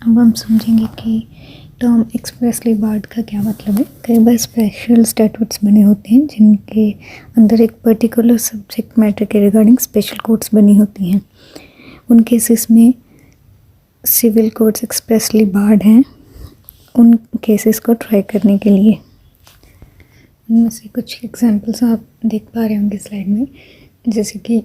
अब हम समझेंगे कि टर्म एक्सप्रेसली बार्ड का क्या मतलब है। कई बार स्पेशल स्टैट्यूट्स बने होते हैं जिनके अंदर एक पर्टिकुलर सब्जेक्ट मैटर के रिगार्डिंग स्पेशल कोड्स बनी होती हैं। उन केसेस में सिविल कोड्स एक्सप्रेसली बार्ड हैं उन केसेस को ट्राई करने के लिए। उनमें से कुछ एग्जांपल्स आप देख पा रहे होंगे स्लाइड में, जैसे कि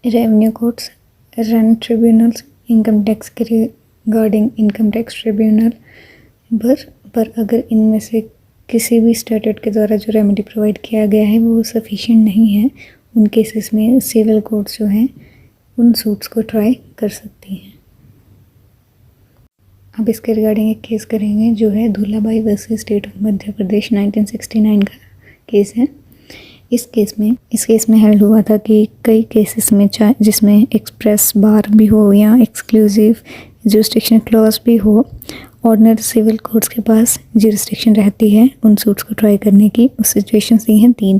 revenue codes, rent tribunals, income tax के रिगार्डिंग इनकम टैक्स ट्रिब्यूनल। पर अगर इनमें से किसी भी स्टैट्यूट के द्वारा जो रेमेडी प्रोवाइड किया गया है वो सफिशिएंट नहीं है, उन केसेस में सिविल कोड्स जो हैं उन सूट्स को ट्राई कर सकती हैं। अब इसके रिगार्डिंग एक केस करेंगे जो है धूलाबाई versus state of Madhya Pradesh 1969 का केस है। इस केस में हेल्ड हुआ था कि कई केसेस में चाहे जिसमें एक्सप्रेस बार भी हो या एक्सक्लूसिव जुरिस्डिक्शन क्लॉज भी हो, ऑर्डिनरी सिविल कोर्ट्स के पास जुरिस्डिक्शन रहती है उन सूट्स को ट्राई करने की। उस सिचुएशन दी हैं 3।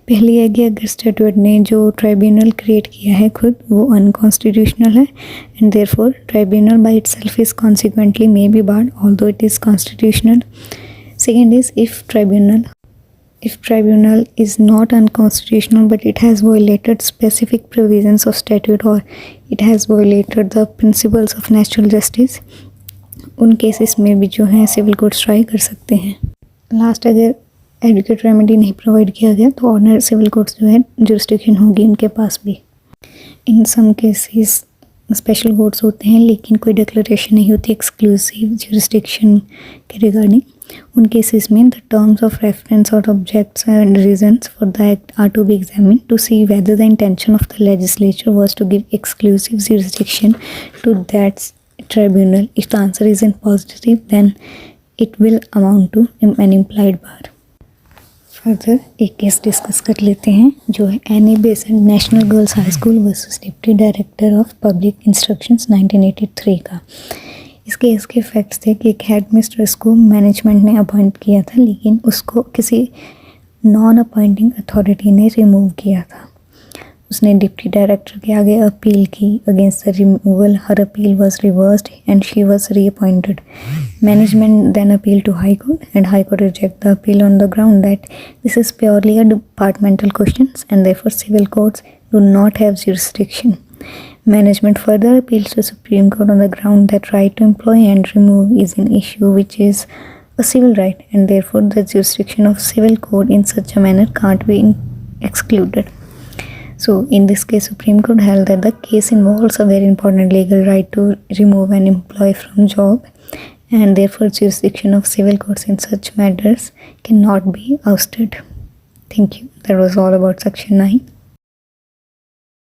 पहली है कि अगर स्टैट्यूट ने जो ट्राइब्यूनल क्रिएट किया है खुद वो अनकॉन्स्टिट्यूशनल है and therefore tribunal by itself is consequently may be barred although it is constitutional. Second is if tribunal is not unconstitutional but it has violated specific provisions of statute or it has violated the principles of natural justice, उन cases में भी जो है civil courts try कर सकते हैं। Last, अगर advocate remedy नहीं प्रोवाइड किया गया तो ऑर्डिनरी सिविल कोर्ट्स जो है जुरिस्डिक्शन होगी इनके पास भी। In some cases special courts होते हैं लेकिन कोई डिक्लेरेशन नहीं होती एक्सक्लूसिव जुरिस्डिक्शन के रिगार्डिंग। उन केसेस में द टर्म्स ऑफ रेफरेंस और objects and reasons for the act are to be examined to see whether the intention of the legislature was to give exclusive jurisdiction to that tribunal. If the answer is in positive, then it will amount to an implied bar. Further एक case discuss कर लेते हैं जो है Annie Besant national girls high school versus deputy director of public instructions 1983 का। इस case के facts थे कि एक हेड मिस्ट्रेस को मैनेजमेंट ने अपॉइंट किया था लेकिन उसको किसी नॉन अपॉइंटिंग अथॉरिटी ने रिमूव किया था। उसने डिप्टी डायरेक्टर के आगे अपील की against the removal. Her appeal was reversed and she was reappointed. Management then appeal to high court and high court reject the appeal on the ground that this is purely a departmental questions and therefore civil courts do not have jurisdiction. Management further appeals to Supreme Court on the ground that right to employ and remove is an issue which is a civil right and therefore the jurisdiction of civil court in such a manner can't be excluded. So in this case, Supreme Court held that the case involves a very important legal right to remove an employee from job and therefore jurisdiction of civil courts in such matters cannot be ousted. Thank you. That was all about section 9.